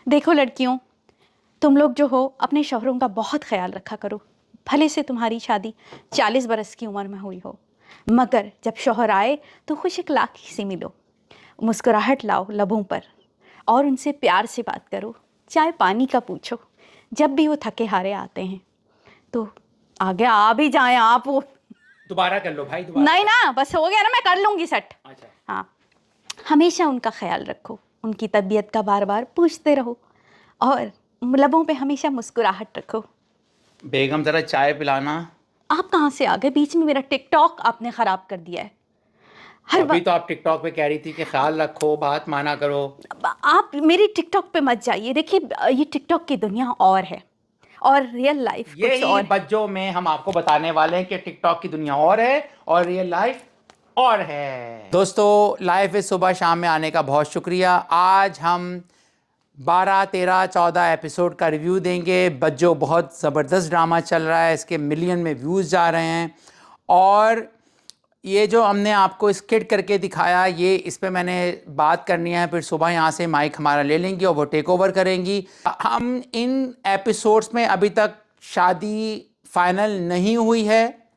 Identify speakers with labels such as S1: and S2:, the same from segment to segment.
S1: देखो लड़कियों, तुम लोग जो हो अपने शौहरों का बहुत ख्याल रखा करो। भले से तुम्हारी शादी 40 बरस की उम्र में हुई हो, मगर जब शौहर आए तो खुश अखलाकी से मिलो, मुस्कुराहट लाओ लबों पर और उनसे प्यार से बात करो। चाय पानी का पूछो। जब भी वो थके हारे आते हैं तो आगे आ भी जाए आप वो।
S2: दोबारा कर लो भाई, दोबारा
S1: नहीं
S2: कर
S1: ना, बस हो गया ना, मैं कर लूंगी सेट।
S2: अच्छा।
S1: हाँ, हमेशा उनका ख्याल रखो, उनकी तबीयत का बार बार पूछते रहो और लबों पे हमेशा मुस्कुराहट रखो।
S2: बेगम जरा चाय पिलाना।
S1: आप कहाँ से आ गए? बीच में मेरा टिकटॉक आपने खराब कर दिया है। हर
S2: अभी
S1: वक्त
S2: तो आप टिकटॉक पे कह रही थी कि ख्याल रखो, बात माना करो।
S1: आप मेरी टिकटॉक पे मत जाइए। देखिए, ये टिकटॉक की दुनिया और है और रियल लाइफ कुछ
S2: यही
S1: और है।
S2: बच्चों में हम आपको बताने वाले हैं कि टिकटॉक की दुनिया और है और रियल लाइफ और है। दोस्तों, लाइफ इज सुबह शाम में आने का बहुत शुक्रिया। आज हम 12, 13, 14 एपिसोड का रिव्यू देंगे। बच्चों, बहुत ज़बरदस्त ड्रामा चल रहा है, इसके मिलियन में व्यूज़ जा रहे हैं। और ये जो हमने आपको स्किट करके दिखाया, ये इस पे मैंने बात करनी है, फिर सुबह यहाँ से माइक हमारा ले लेंगी और वो टेक ओवर करेंगी। हम इन एपिसोड्स में अभी तक शादी फाइनल नहीं हुई है,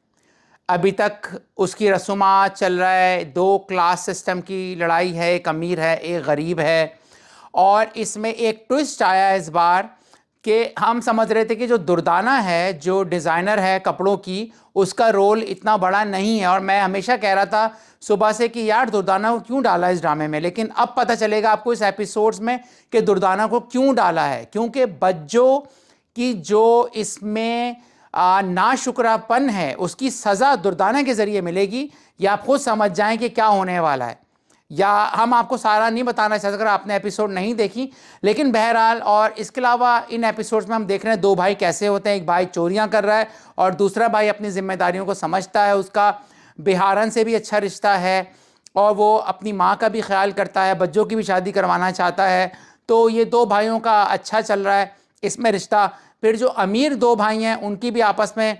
S2: अभी तक उसकी रसूमात चल रहा है। दो क्लास सिस्टम की लड़ाई है, एक अमीर है एक गरीब है। और इसमें एक ट्विस्ट आया है इस बार कि हम समझ रहे थे कि जो दुर्दाना है, जो डिज़ाइनर है कपड़ों की, उसका रोल इतना बड़ा नहीं है। और मैं हमेशा कह रहा था सुबह से कि यार दुर्दाना को क्यों डाला इस ड्रामे में, लेकिन अब पता चलेगा आपको इस एपिसोड्स में कि दुर्दाना को क्यों डाला है। क्योंकि बज्जो की जो इसमें नाशुक्रापन है, उसकी सज़ा दुर्दाना के ज़रिए मिलेगी। या आप खुद समझ जाएं कि क्या होने वाला है। या हम आपको सारा नहीं बताना चाहते अगर आपने एपिसोड नहीं देखी, लेकिन बहरहाल। और इसके अलावा इन एपिसोड्स में हम देख रहे हैं दो भाई कैसे होते हैं। एक भाई चोरियां कर रहा है और दूसरा भाई अपनी जिम्मेदारियों को समझता है। उसका बिहारन से भी अच्छा रिश्ता है और वो अपनी माँ का भी ख्याल करता है, बच्चों की भी शादी करवाना चाहता है। तो ये दो भाइयों का अच्छा चल रहा है इसमें रिश्ता। फिर जो अमीर दो भाई हैं उनकी भी आपस में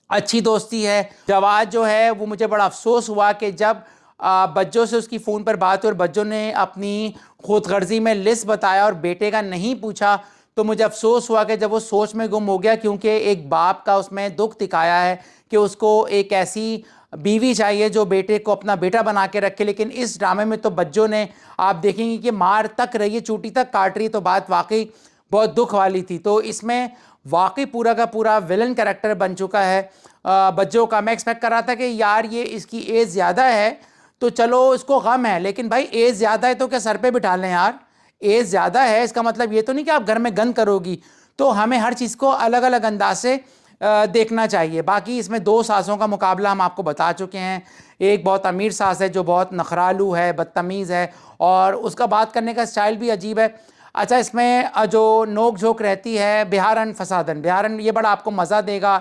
S2: अच्छी दोस्ती है। जवाद जो है वो, मुझे बड़ा अफसोस हुआ कि जब बच्चों से उसकी फ़ोन पर बात हुई और बच्चों ने अपनी खुदगर्जी में लिस्ट बताया और बेटे का नहीं पूछा, तो मुझे अफसोस हुआ कि जब वो सोच में गुम हो गया। क्योंकि एक बाप का उसमें दुख दिखाया है कि उसको एक ऐसी बीवी चाहिए जो बेटे को अपना बेटा बना के रखे। लेकिन इस ड्रामे में तो बच्चों ने, आप देखेंगे कि मार तक रही है, चूटी तक काट रही है। तो बात वाकई बहुत दुख वाली थी। तो इसमें वाकई पूरा का पूरा विलन कैरेक्टर बन चुका है बच्चों का। मैं एक्सपेक्ट कर रहा था कि यार ये इसकी एज ज़्यादा है तो चलो इसको गम है, लेकिन भाई एज ज़्यादा है तो क्या सर पे बिठा लें यार। एज ज़्यादा है इसका मतलब ये तो नहीं कि आप घर में गंद करोगी। तो हमें हर चीज़ को अलग अलग अंदाज से देखना चाहिए। बाकी इसमें दो सासों का मुकाबला हम आपको बता चुके हैं। एक बहुत अमीर सास है जो बहुत नखरालू है, बदतमीज़ है और उसका बात करने का स्टाइल भी अजीब है। अच्छा, इसमें जो नोक झोंक रहती है बिहारन फसादन, बिहारन ये बड़ा आपको मज़ा देगा।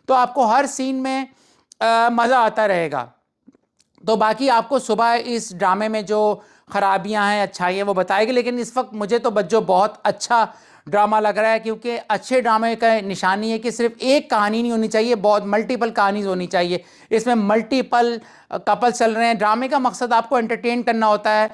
S2: तो आपको हर सीन में मज़ा आता रहेगा। तो बाकी आपको सुबह इस ड्रामे में जो खराबियां हैं अच्छाइयाँ वो बताएगी। लेकिन इस वक्त मुझे तो बच्चों बहुत अच्छा ड्रामा लग रहा है, क्योंकि अच्छे ड्रामे का निशानी है कि सिर्फ एक कहानी नहीं होनी चाहिए, बहुत मल्टीपल कहानी होनी चाहिए। इसमें मल्टीपल कपल चल रहे हैं। ड्रामे का मकसद आपको एंटरटेन करना होता है।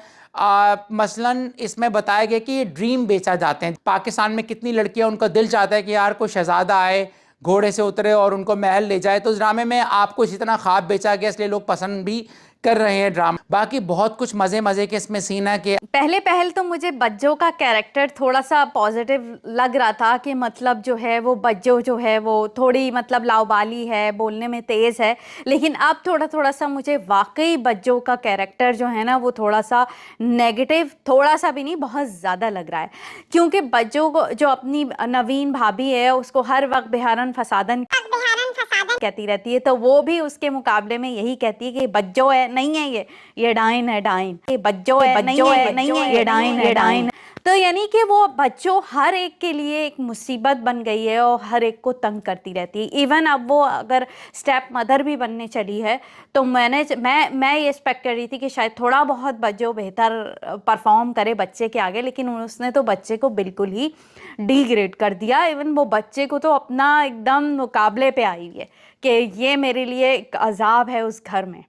S2: मसलन इसमें बताया गया कि ये ड्रीम बेचा जाते हैं। पाकिस्तान में कितनी लड़कियां, उनका दिल चाहता है कि यार कोई शहजादा आए, घोड़े से उतरे और उनको महल ले जाए। तो इस ड्रामे में आपको इसी तरह ख्वाब बेचा गया, इसलिए लोग पसंद भी कर रहे हैं ड्रामा। बाकी बहुत कुछ मज़े मज़े के इसमें सीन है कि
S1: पहले पहल तो मुझे बज्जो का कैरेक्टर थोड़ा सा पॉजिटिव लग रहा था कि मतलब जो है वो बज्जो जो है वो थोड़ी मतलब लाउबाली है, बोलने में तेज़ है। लेकिन अब थोड़ा थोड़ा सा मुझे वाकई बज्जो का कैरेक्टर जो है ना वो थोड़ा सा नेगेटिव, थोड़ा सा भी नहीं बहुत ज़्यादा लग रहा है। क्योंकि बज्जो को, जो अपनी नवीन भाभी है, उसको हर वक्त बिहारन फसादन कहती रहती है, तो वो भी उसके मुकाबले में यही कहती है कि बज्जो है, नहीं है ये डाइन है, डाइन ये बज्जो है, नहीं है ये डाइन है, डाइन। तो यानी कि वो बच्चों हर एक के लिए एक मुसीबत बन गई है और हर एक को तंग करती रहती है। इवन अब वो अगर स्टेप मदर भी बनने चली है तो मैं ये एक्सपेक्ट कर रही थी कि शायद थोड़ा बहुत बच्चों बेहतर परफॉर्म करे बच्चे के आगे, लेकिन उसने तो बच्चे को बिल्कुल ही डिग्रेड कर दिया। इवन वो बच्चे को तो अपना एकदम मुकाबले पे आई है कि ये मेरे लिए एक अजाब है उस घर में।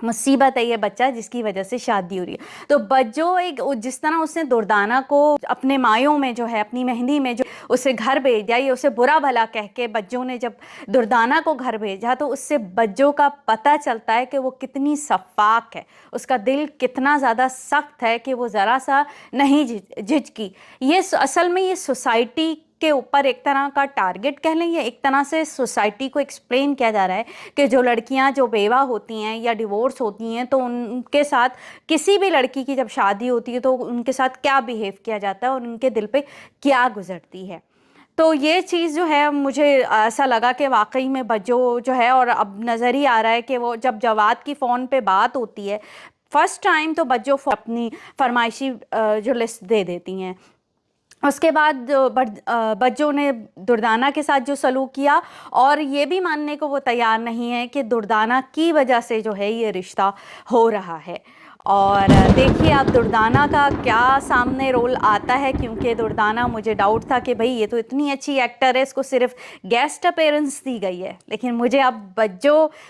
S1: मुसीबत है ये बच्चा जिसकी वजह से शादी हो रही है। तो बज्जो एक जिस तरह उसने दुर्दाना को अपने मायों में जो है, अपनी मेहंदी में जो उसे घर भेज दिया, ये उसे बुरा भला कह के बज्जो ने जब दुर्दाना को घर भेजा, तो उससे बज्जो का पता चलता है कि वो कितनी सफाक है, उसका दिल कितना ज़्यादा सख्त है कि वो ज़रा सा नहीं झिझकी। ये असल में ये सोसाइटी के ऊपर एक तरह का टारगेट कह लें, या एक तरह से सोसाइटी को एक्सप्लेन किया जा रहा है कि जो लड़कियां जो बेवा होती हैं या डिवोर्स होती हैं, तो उनके साथ किसी भी लड़की की जब शादी होती है तो उनके साथ क्या बिहेव किया जाता है और उनके दिल पे क्या गुजरती है। तो ये चीज़ जो है मुझे ऐसा लगा कि वाकई में बज्जो जो है, और अब नज़र ही आ रहा है कि वो जब जवाद की फ़ोन पे बात होती है फर्स्ट टाइम, तो बज्जो अपनी फरमाइशी जो लिस्ट दे देती हैं। उसके बाद बज्जो ने दुर्दाना के साथ जो सलूक किया, और ये भी मानने को वो तैयार नहीं है कि दुर्दाना की वजह से जो है ये रिश्ता हो रहा है। और देखिए अब दुर्दाना का क्या सामने रोल आता है, क्योंकि दुर्दाना, मुझे डाउट था कि भाई ये तो इतनी अच्छी एक्टर है, इसको सिर्फ गेस्ट अपीयरेंस दी गई है, लेकिन मुझे अब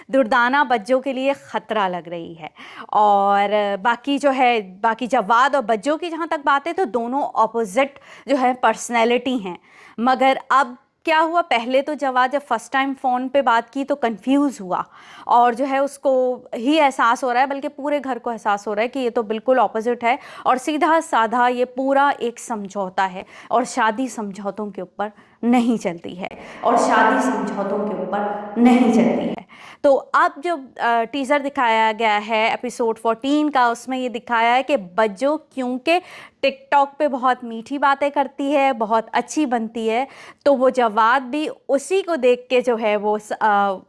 S1: दुर्दाना बज्जो के लिए ख़तरा लग रही है। और बाकी जो है, बाकी जवाद और बज्जो की जहाँ तक बात है, तो दोनों ऑपोजिट जो है पर्सनैलिटी हैं। मगर अब क्या हुआ, पहले तो जवाद जब फर्स्ट टाइम फ़ोन पे बात की तो कंफ्यूज हुआ, और जो है उसको ही एहसास हो रहा है, बल्कि पूरे घर को एहसास हो रहा है कि ये तो बिल्कुल ऑपोजिट है, और सीधा साधा ये पूरा एक समझौता है, और शादी समझौतों के ऊपर नहीं चलती है, और शादी समझौतों के ऊपर नहीं चलती है। तो अब जो टीज़र दिखाया गया है एपिसोड 14 का, उसमें ये दिखाया है कि बज्जो क्योंकि टिकटॉक पे बहुत मीठी बातें करती है, बहुत अच्छी बनती है, तो वो जवाद भी उसी को देख के जो है वो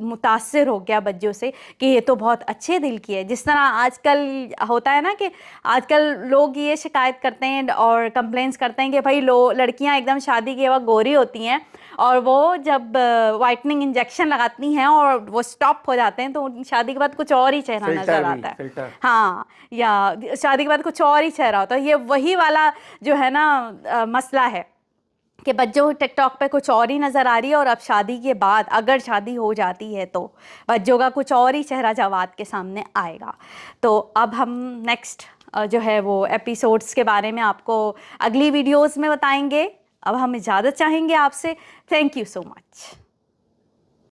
S1: मुतासिर हो गया बज्जो से कि ये तो बहुत अच्छे दिल की है। जिस तरह आजकल होता है ना कि आजकल लोग ये शिकायत करते हैं और कंप्लेंट्स करते हैं कि भाई लड़कियां एकदम शादी के वक्त गोरी होती हैं, और वो जब वाइटनिंग इंजेक्शन लगाती हैं और वो स्टॉप हो जाते हैं, तो शादी के बाद कुछ और ही चेहरा नजर आता है। हाँ, या शादी के बाद कुछ और ही चेहरा होता है। ये वही वाला जो है ना मसला है कि बज्जो टिकटॉक पे कुछ और ही नज़र आ रही है, और अब शादी के बाद अगर शादी हो जाती है तो बज्जो का कुछ और ही चेहरा जवाद के सामने आएगा। तो अब हम नेक्स्ट जो है वो एपिसोड्स के बारे में आपको अगली वीडियोस में बताएंगे। अब हम इजाज़त चाहेंगे आपसे। Thank you so much.